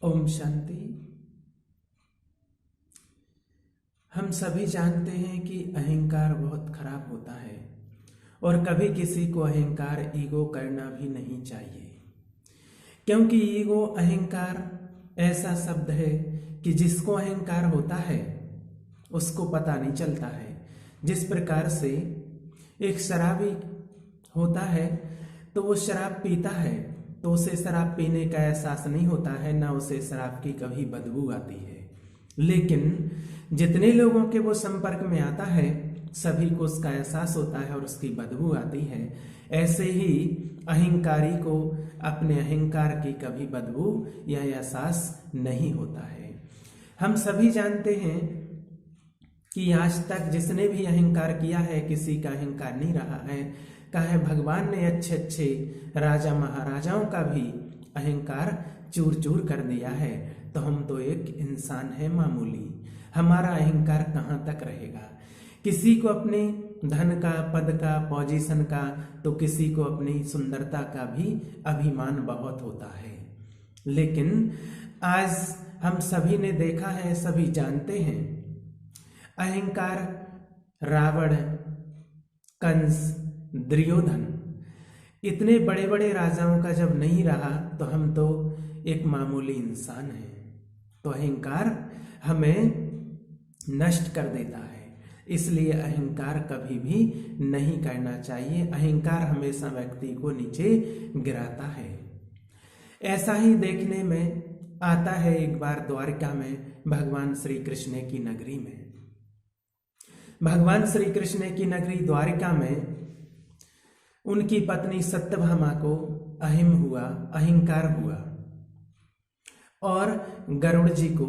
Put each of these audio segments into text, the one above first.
ओम शांति। हम सभी जानते हैं कि अहंकार बहुत खराब होता है और कभी किसी को अहंकार ईगो करना भी नहीं चाहिए, क्योंकि ईगो अहंकार ऐसा शब्द है कि जिसको अहंकार होता है उसको पता नहीं चलता है। जिस प्रकार से एक शराबी होता है तो वो शराब पीता है तो उसे शराब पीने का एहसास नहीं होता है, ना उसे शराब की कभी बदबू आती है। लेकिन जितने लोगों के वो संपर्क में आता है सभी को उसका एहसास होता है और उसकी बदबू आती है। ऐसे ही अहंकारी को अपने अहंकार की कभी बदबू या एहसास नहीं होता है। हम सभी जानते हैं कि आज तक जिसने भी अहंकार किया है किसी का अहंकार नहीं रहा है। कहा भगवान ने अच्छे अच्छे राजा महाराजाओं का भी अहंकार चूर चूर कर दिया है, तो हम तो एक इंसान है मामूली, हमारा अहंकार कहाँ तक रहेगा। किसी को अपने धन का, पद का, पोजीशन का, तो किसी को अपनी सुंदरता का भी अभिमान बहुत होता है। लेकिन आज हम सभी ने देखा है, सभी जानते हैं, अहंकार रावण, कंस, दुर्योधन इतने बड़े बड़े राजाओं का जब नहीं रहा तो हम तो एक मामूली इंसान हैं। तो अहंकार हमें नष्ट कर देता है, इसलिए अहंकार कभी भी नहीं करना चाहिए। अहंकार हमेशा व्यक्ति को नीचे गिराता है। ऐसा ही देखने में आता है एक बार द्वारका में भगवान श्री कृष्ण की नगरी में। भगवान श्री कृष्ण की नगरी द्वारिका में उनकी पत्नी सत्यभामा को अहंकार हुआ और गरुड़ जी को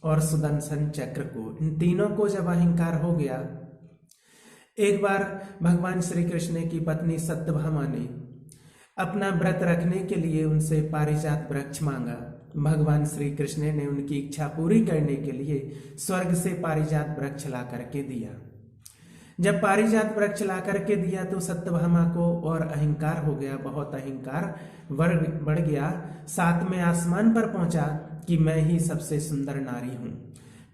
और सुदर्शन चक्र को, इन तीनों को जब अहंकार हो गया, एक बार भगवान श्री कृष्ण की पत्नी सत्यभामा ने अपना व्रत रखने के लिए उनसे पारिजात वृक्ष मांगा। भगवान श्री कृष्ण ने उनकी इच्छा पूरी करने के लिए स्वर्ग से पारिजात वृक्ष ला करके दिया। जब पारिजात वृक्ष ला करके दिया तो सत्यभामा को और अहंकार हो गया, बहुत अहंकार बढ़ गया। साथ में आसमान पर पहुंचा कि मैं ही सबसे सुंदर नारी हूं,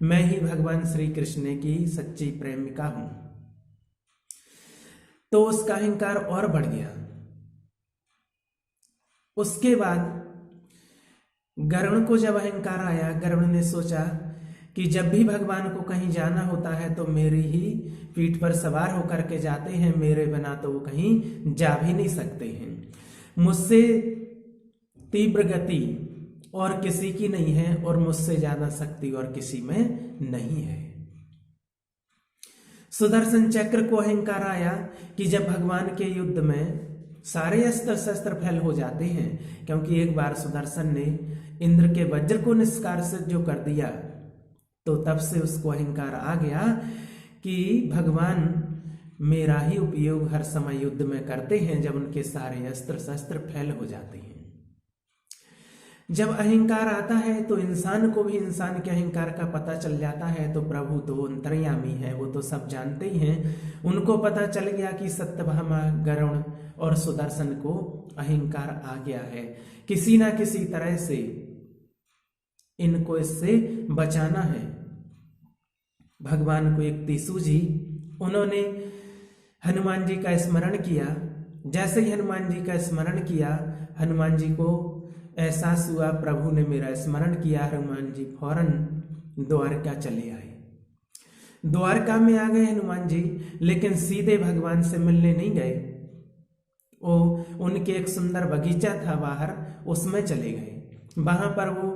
मैं ही भगवान श्री कृष्ण की सच्ची प्रेमिका हूं। तो उसका अहंकार और बढ़ गया। उसके बाद गरुड़ को जब अहंकार आया, गरुड़ ने सोचा कि जब भी भगवान को कहीं जाना होता है तो मेरी ही पीठ पर सवार होकर के जाते हैं, मेरे बिना तो वो कहीं जा भी नहीं सकते हैं। मुझसे तीव्र गति और किसी की नहीं है और मुझसे ज्यादा शक्ति और किसी में नहीं है। सुदर्शन चक्र को अहंकार आया कि जब भगवान के युद्ध में सारे अस्त्र शस्त्र फैल हो जाते हैं, क्योंकि एक बार सुदर्शन ने इंद्र के वज्र को निष्कासित जो कर दिया, तो तब से उसको अहंकार आ गया कि भगवान मेरा ही उपयोग हर समय युद्ध में करते हैं जब उनके सारे अस्त्र शस्त्र फैल हो जाते हैं। जब अहंकार आता है तो इंसान को भी इंसान के अहंकार का पता चल जाता है। तो प्रभु तो अंतर्यामी है, वो तो सब जानते ही हैं। उनको पता चल गया कि सत्यभामा, गरुड़ और सुदर्शन को अहंकार आ गया है, किसी ना किसी तरह से इनको इससे बचाना है। भगवान को एक युक्ति सूझी, उन्होंने हनुमान जी का स्मरण किया। जैसे ही हनुमान जी का स्मरण किया, हनुमान जी को एहसास हुआ प्रभु ने मेरा स्मरण किया। हनुमान जी फौरन द्वारका चले आए। द्वारका में आ गए हनुमान जी, लेकिन सीधे भगवान से मिलने नहीं गए। वो उनके एक सुंदर बगीचा था बाहर, उसमें चले गए। वहां पर वो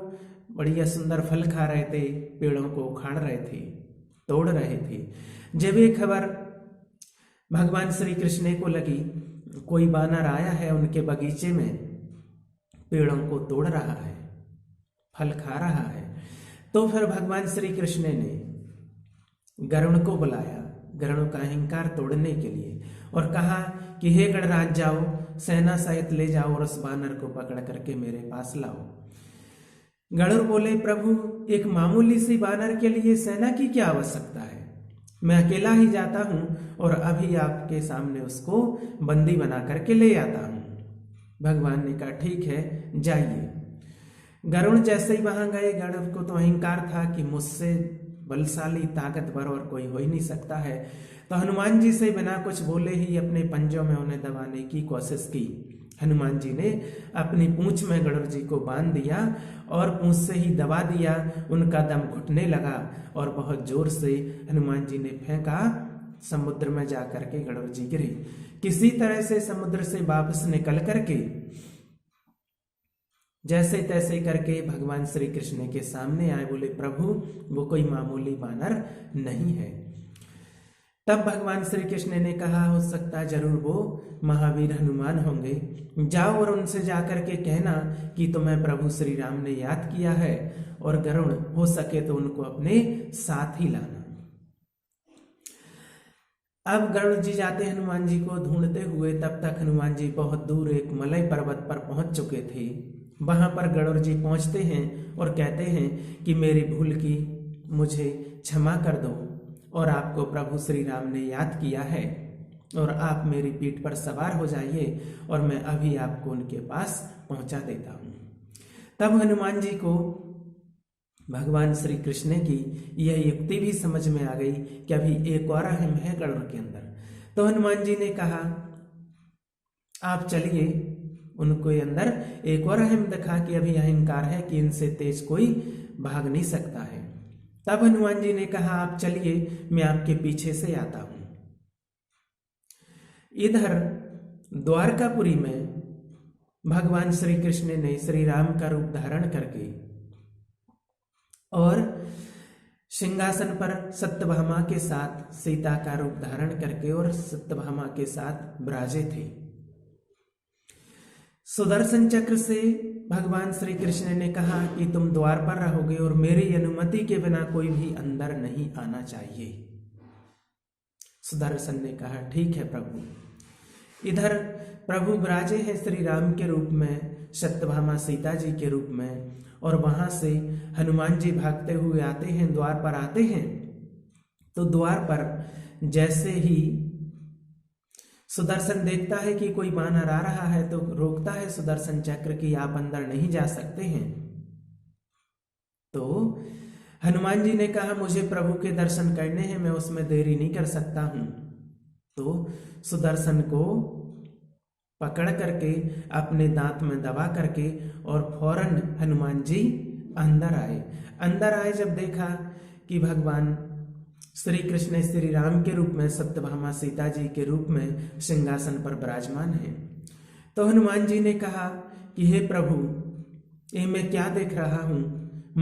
बढ़िया सुंदर फल खा रहे थे, पेड़ों को उखाड़ रहे थे, तोड़ रहे थे। जब ये खबर भगवान श्री कृष्ण को लगी, कोई वानर आया है उनके बगीचे में, पेड़ों को तोड़ रहा है, फल खा रहा है, तो फिर भगवान श्री कृष्ण ने गरुड़ को बुलाया, गरुड़ का अहंकार तोड़ने के लिए, और कहा कि हे गणराज, जाओ सेना सहित ले जाओ और उस वानर को पकड़ करके मेरे पास लाओ। गरुड़ बोले प्रभु, एक मामूली सी वानर के लिए सेना की क्या आवश्यकता है, मैं अकेला ही जाता हूं और अभी आपके सामने उसको बंदी बना करके ले आता हूं। भगवान ने कहा ठीक है जाइए। गरुड़ जैसे ही वहां गए, गरुड़ को तो अहंकार था कि मुझसे बलशाली ताकतवर और कोई हो ही नहीं सकता है। तो हनुमान जी से बिना कुछ बोले ही अपने पंजों में उन्हें दबाने की कोशिश की। हनुमान जी ने अपनी पूंछ में गरुड़ जी को बांध दिया और पूंछ से ही दबा दिया। उनका दम घुटने लगा और बहुत जोर से हनुमान जी ने फेंका। समुद्र में जाकर के गरुड़ जी गिरे। किसी तरह से समुद्र से वापस निकल करके जैसे तैसे करके भगवान श्री कृष्ण के सामने आए। बोले, प्रभु वो कोई मामूली वानर नहीं है। तब भगवान श्री कृष्ण ने कहा, हो सकता जरूर वो महावीर हनुमान होंगे। जाओ और उनसे जाकर के कहना कि तुम्हें प्रभु श्री राम ने याद किया है और गरुड़ हो सके तो उनको अपने साथ ही लाना। अब गरुड़ जी जाते हनुमान जी को ढूंढते हुए। तब तक हनुमान जी बहुत दूर एक मलय पर्वत पर पहुंच चुके थे। वहां पर गरुड़ जी पहुंचते हैं और कहते हैं कि मेरी भूल की मुझे क्षमा कर दो और आपको प्रभु श्री राम ने याद किया है और आप मेरी पीठ पर सवार हो जाइए और मैं अभी आपको उनके पास पहुंचा देता हूं। तब हनुमान जी को भगवान श्री कृष्ण की यह युक्ति भी समझ में आ गई कि अभी एक और अहम है गरुड़ के अंदर। तो हनुमान जी ने कहा, आप चलिए। उनको अंदर एक और अहम दिखा कि अभी अहंकार है कि इनसे तेज कोई भाग नहीं सकता है। तब हनुमान जी ने कहा, आप चलिए, मैं आपके पीछे से आता हूं। इधर द्वारकापुरी में भगवान श्री कृष्ण ने श्री राम का रूप धारण करके और सिंहासन पर सत्यभामा के साथ सीता का रूप धारण करके और सत्यभामा के साथ विराजे थे। सुदर्शन चक्र से भगवान श्री कृष्ण ने कहा कि तुम द्वार पर रहोगे और मेरी अनुमति के बिना कोई भी अंदर नहीं आना चाहिए। सुदर्शन ने कहा, ठीक है प्रभु। इधर प्रभु विराजे हैं श्री राम के रूप में, सत्यभामा सीता जी के रूप में, और वहां से हनुमान जी भागते हुए आते हैं, द्वार पर आते हैं। तो द्वार पर जैसे ही सुदर्शन देखता है कि कोई वानर आ रहा है तो रोकता है सुदर्शन चक्र कि आप अंदर नहीं जा सकते हैं। तो हनुमान जी ने कहा, मुझे प्रभु के दर्शन करने हैं, मैं उसमें देरी नहीं कर सकता हूं। तो सुदर्शन को पकड़ करके अपने दांत में दबा करके और फौरन हनुमान जी अंदर आए। अंदर आए जब देखा कि भगवान श्री कृष्ण श्री राम के रूप में सत्यभामा सीता जी के रूप में सिंहासन पर विराजमान है, तो हनुमान जी ने कहा कि हे प्रभु, ये मैं क्या देख रहा हूं,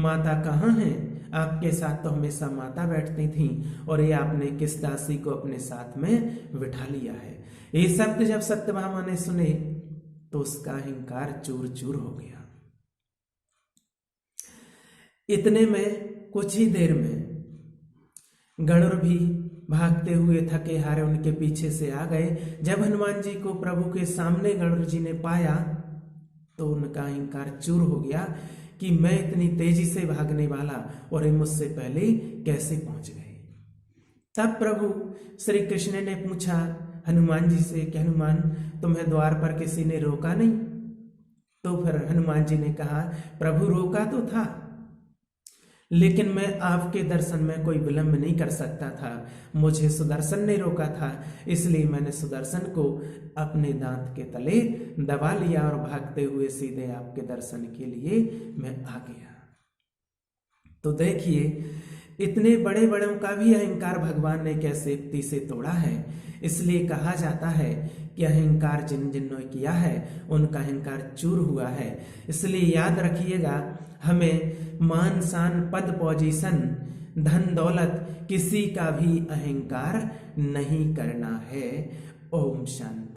माता कहाँ है? आपके साथ तो हमेशा माता बैठती थी और ये आपने किस दासी को अपने साथ में बिठा लिया है। ये शब्द जब सत्यभामा ने सुने तो उसका अहंकार चूर चूर हो गया। इतने में कुछ ही देर में गरुड़ भी भागते हुए थके हारे उनके पीछे से आ गए। जब हनुमान जी को प्रभु के सामने गरुड़ जी ने पाया तो उनका अहंकार चूर हो गया कि मैं इतनी तेजी से भागने वाला और ये मुझसे पहले कैसे पहुंच गए। तब प्रभु श्री कृष्ण ने पूछा हनुमान जी से कि हनुमान, तुम्हें द्वार पर किसी ने रोका नहीं? तो फिर हनुमान जी ने कहा, प्रभु रोका तो था, लेकिन मैं आपके दर्शन में कोई विलंब नहीं कर सकता था। मुझे सुदर्शन ने रोका था, इसलिए मैंने सुदर्शन को अपने दांत के तले दबा लिया और भागते हुए सीधे आपके दर्शन के लिए मैं आ गया। तो देखिए, इतने बड़े बड़ों का भी अहंकार भगवान ने कैसे युक्ति से तोड़ा है। इसलिए कहा जाता है कि अहंकार जिन जिन्होंने किया है उनका अहंकार चूर हुआ है। इसलिए याद रखिएगा, हमें मान शान पद पोजीशन धन दौलत किसी का भी अहंकार नहीं करना है। ओम शांति।